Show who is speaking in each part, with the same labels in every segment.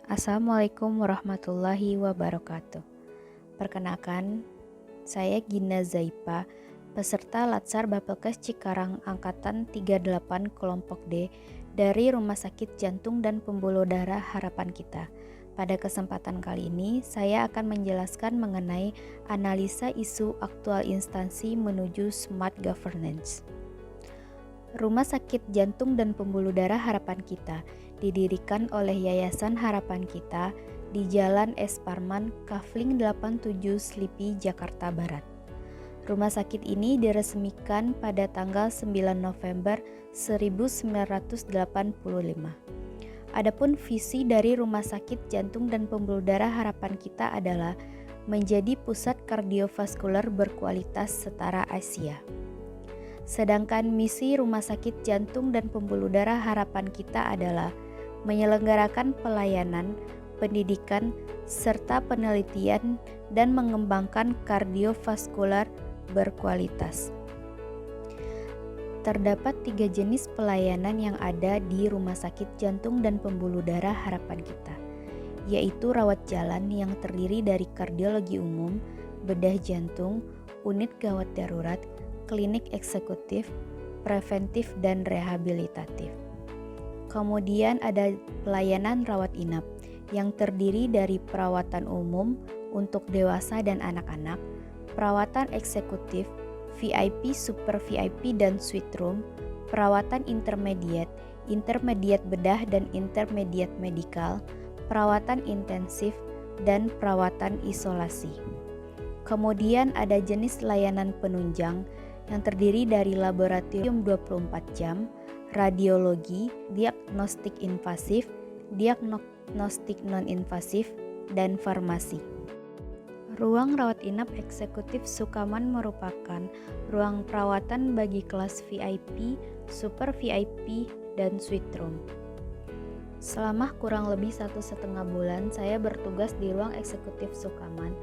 Speaker 1: Assalamualaikum warahmatullahi wabarakatuh. Perkenalkan, saya Gina Zaipa, peserta Latsar Bapelkes Cikarang Angkatan 38 Kelompok D dari Rumah Sakit Jantung dan Pembuluh Darah Harapan Kita. Pada kesempatan kali ini, saya akan menjelaskan mengenai analisa isu aktual instansi menuju smart governance. Rumah Sakit Jantung dan Pembuluh Darah Harapan Kita didirikan oleh Yayasan Harapan Kita di Jalan S. Parman, Kafling 87 Slipi, Jakarta Barat. Rumah sakit ini diresmikan pada tanggal 9 November 1985. Adapun visi dari Rumah Sakit Jantung dan Pembuluh Darah Harapan Kita adalah menjadi pusat kardiovaskuler berkualitas setara Asia. Sedangkan misi Rumah Sakit Jantung dan Pembuluh Darah Harapan Kita adalah menyelenggarakan pelayanan, pendidikan, serta penelitian dan mengembangkan kardiovaskular berkualitas. Terdapat 3 jenis pelayanan yang ada di Rumah Sakit Jantung dan Pembuluh Darah Harapan Kita, yaitu rawat jalan yang terdiri dari kardiologi umum, bedah jantung, unit gawat darurat, klinik eksekutif, preventif, dan rehabilitatif. Kemudian ada pelayanan rawat inap yang terdiri dari perawatan umum untuk dewasa dan anak-anak, perawatan eksekutif, VIP, super VIP, dan suite room, perawatan intermediate bedah dan intermediate medikal, perawatan intensif, dan perawatan isolasi. Kemudian ada jenis layanan penunjang yang terdiri dari laboratorium 24 jam, radiologi, diagnostik invasif, diagnostik non-invasif, dan farmasi. Ruang rawat inap eksekutif Sukaman merupakan ruang perawatan bagi kelas VIP, super VIP, dan suite room. Selama kurang lebih 1,5 bulan saya bertugas di ruang eksekutif Sukaman.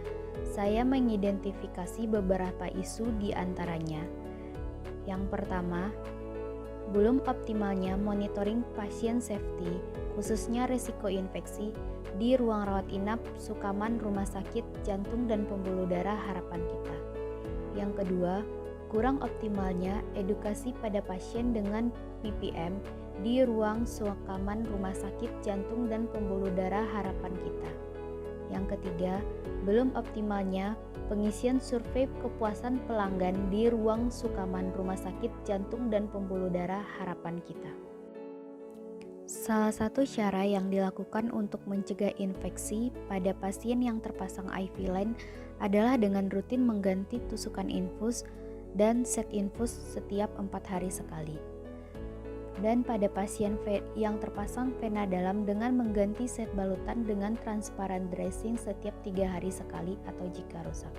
Speaker 1: Saya mengidentifikasi beberapa isu di antaranya. Yang pertama, belum optimalnya monitoring pasien safety, khususnya risiko infeksi, di ruang rawat inap Sukaman Rumah Sakit Jantung dan Pembuluh Darah Harapan Kita. Yang kedua, kurang optimalnya edukasi pada pasien dengan PPM di ruang Sukaman Rumah Sakit Jantung dan Pembuluh Darah Harapan Kita. Yang ketiga, belum optimalnya pengisian survei kepuasan pelanggan di ruang Sukaman Rumah Sakit Jantung dan Pembuluh Darah Harapan Kita. Salah satu cara yang dilakukan untuk mencegah infeksi pada pasien yang terpasang IV line adalah dengan rutin mengganti tusukan infus dan set infus setiap 4 hari sekali. Dan pada pasien yang terpasang vena dalam dengan mengganti set balutan dengan transparan dressing setiap 3 hari sekali atau jika rusak.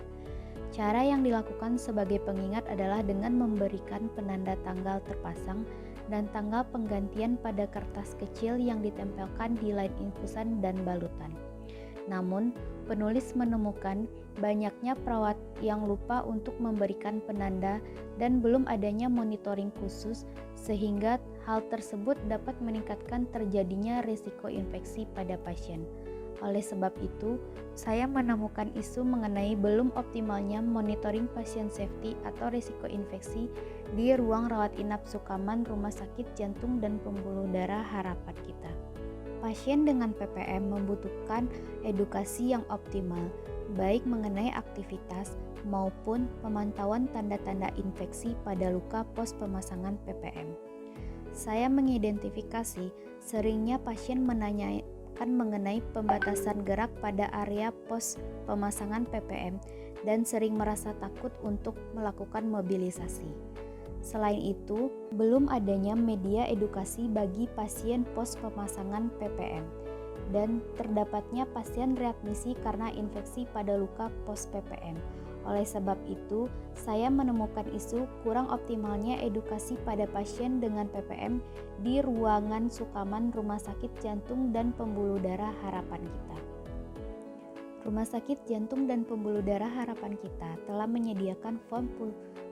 Speaker 1: Cara yang dilakukan sebagai pengingat adalah dengan memberikan penanda tanggal terpasang dan tanggal penggantian pada kertas kecil yang ditempelkan di line infusan dan balutan. Namun, penulis menemukan banyaknya perawat yang lupa untuk memberikan penanda dan belum adanya monitoring khusus sehingga hal tersebut dapat meningkatkan terjadinya risiko infeksi pada pasien. Oleh sebab itu, saya menemukan isu mengenai belum optimalnya monitoring pasien safety atau risiko infeksi di ruang rawat inap Sukaman Rumah Sakit Jantung dan Pembuluh Darah Harapan Kita. Pasien dengan PPM membutuhkan edukasi yang optimal, baik mengenai aktivitas maupun pemantauan tanda-tanda infeksi pada luka pos pemasangan PPM. Saya mengidentifikasi seringnya pasien menanyakan mengenai pembatasan gerak pada area pos pemasangan PPM dan sering merasa takut untuk melakukan mobilisasi. Selain itu, belum adanya media edukasi bagi pasien pos pemasangan PPM dan terdapatnya pasien readmisi karena infeksi pada luka pos PPM. Oleh sebab itu, saya menemukan isu kurang optimalnya edukasi pada pasien dengan PPM di ruangan Sukaman Rumah Sakit Jantung dan Pembuluh Darah Harapan Kita. Rumah Sakit Jantung dan Pembuluh Darah Harapan Kita telah menyediakan form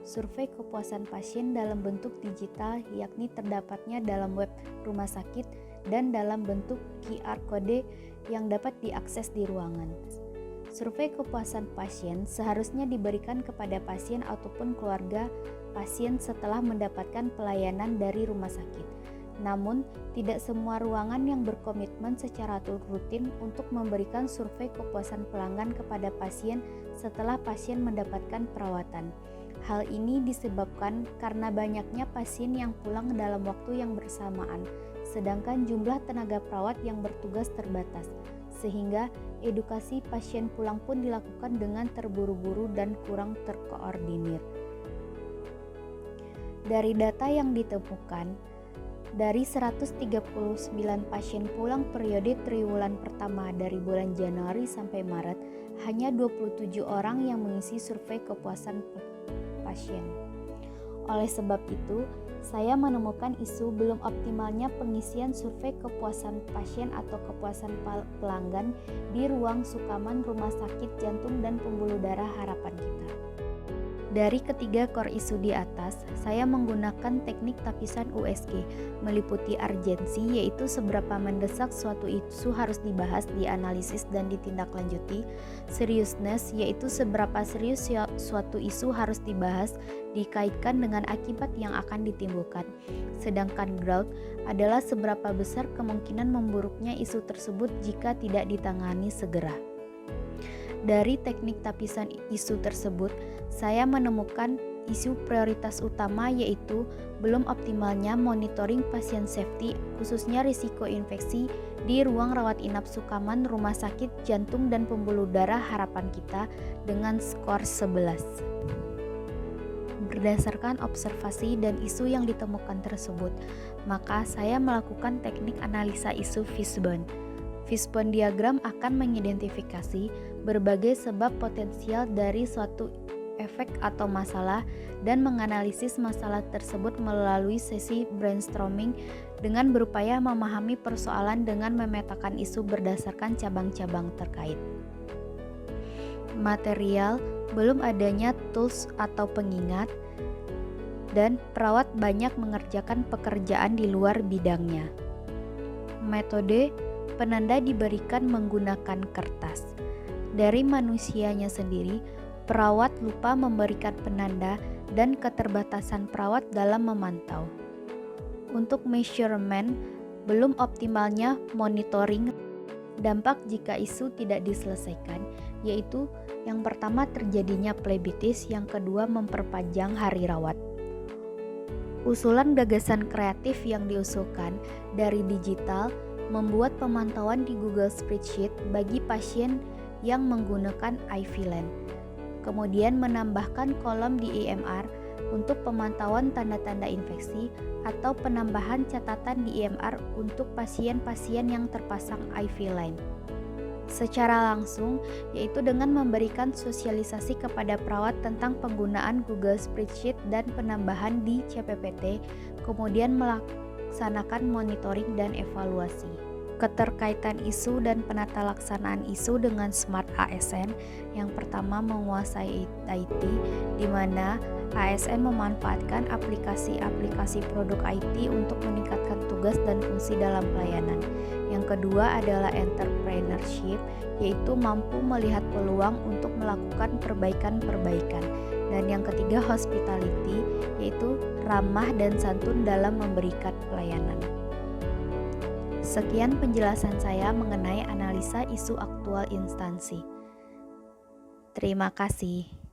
Speaker 1: survei kepuasan pasien dalam bentuk digital, yakni terdapatnya dalam web rumah sakit dan dalam bentuk QR kode yang dapat diakses di ruangan. Survei kepuasan pasien seharusnya diberikan kepada pasien ataupun keluarga pasien setelah mendapatkan pelayanan dari rumah sakit. Namun, tidak semua ruangan yang berkomitmen secara rutin untuk memberikan survei kepuasan pelanggan kepada pasien setelah pasien mendapatkan perawatan. Hal ini disebabkan karena banyaknya pasien yang pulang dalam waktu yang bersamaan, sedangkan jumlah tenaga perawat yang bertugas terbatas, sehingga edukasi pasien pulang pun dilakukan dengan terburu-buru dan kurang terkoordinir. Dari data yang ditemukan, dari 139 pasien pulang periode triwulan pertama dari bulan Januari sampai Maret, hanya 27 orang yang mengisi survei kepuasan pasien. Oleh sebab itu, saya menemukan isu belum optimalnya pengisian survei kepuasan pasien atau kepuasan pelanggan di ruang Sukaman Rumah Sakit Jantung dan Pembuluh Darah Harapan Kita. Dari ketiga core isu di atas, saya menggunakan teknik tapisan USG, meliputi urgensi yaitu seberapa mendesak suatu isu harus dibahas, dianalisis, dan ditindaklanjuti, seriousness yaitu seberapa serius suatu isu harus dibahas, dikaitkan dengan akibat yang akan ditimbulkan, sedangkan growth adalah seberapa besar kemungkinan memburuknya isu tersebut jika tidak ditangani segera. Dari teknik tapisan isu tersebut, saya menemukan isu prioritas utama yaitu belum optimalnya monitoring pasien safety khususnya risiko infeksi di ruang rawat inap Sukaman Rumah Sakit Jantung dan Pembuluh Darah Harapan Kita dengan skor 11. Berdasarkan observasi dan isu yang ditemukan tersebut, maka saya melakukan teknik analisa isu Fishbone. Fishbone diagram akan mengidentifikasi berbagai sebab potensial dari suatu efek atau masalah dan menganalisis masalah tersebut melalui sesi brainstorming dengan berupaya memahami persoalan dengan memetakan isu berdasarkan cabang-cabang terkait. Material, belum adanya tools atau pengingat, dan perawat banyak mengerjakan pekerjaan di luar bidangnya. Metode, penanda diberikan menggunakan kertas. Dari manusianya sendiri, perawat lupa memberikan penanda dan keterbatasan perawat dalam memantau. Untuk measurement, belum optimalnya monitoring dampak jika isu tidak diselesaikan, yaitu yang pertama terjadinya plebitis, yang kedua memperpanjang hari rawat. Usulan gagasan kreatif yang diusulkan dari digital membuat pemantauan di Google Spreadsheet bagi pasien yang menggunakan IV line. Kemudian menambahkan kolom di EMR untuk pemantauan tanda-tanda infeksi atau penambahan catatan di EMR untuk pasien-pasien yang terpasang IV line. Secara langsung, yaitu dengan memberikan sosialisasi kepada perawat tentang penggunaan Google Spreadsheet dan penambahan di CPPT, kemudian melaksanakan monitoring dan evaluasi. Keterkaitan isu dan penata laksanaan isu dengan Smart ASN. Yang pertama, menguasai IT, di mana ASN memanfaatkan aplikasi-aplikasi produk IT untuk meningkatkan tugas dan fungsi dalam pelayanan. Yang kedua adalah entrepreneurship, yaitu mampu melihat peluang untuk melakukan perbaikan-perbaikan. Dan yang ketiga, hospitality, yaitu ramah dan santun dalam memberikan pelayanan. Sekian penjelasan saya mengenai analisa isu aktual instansi. Terima kasih.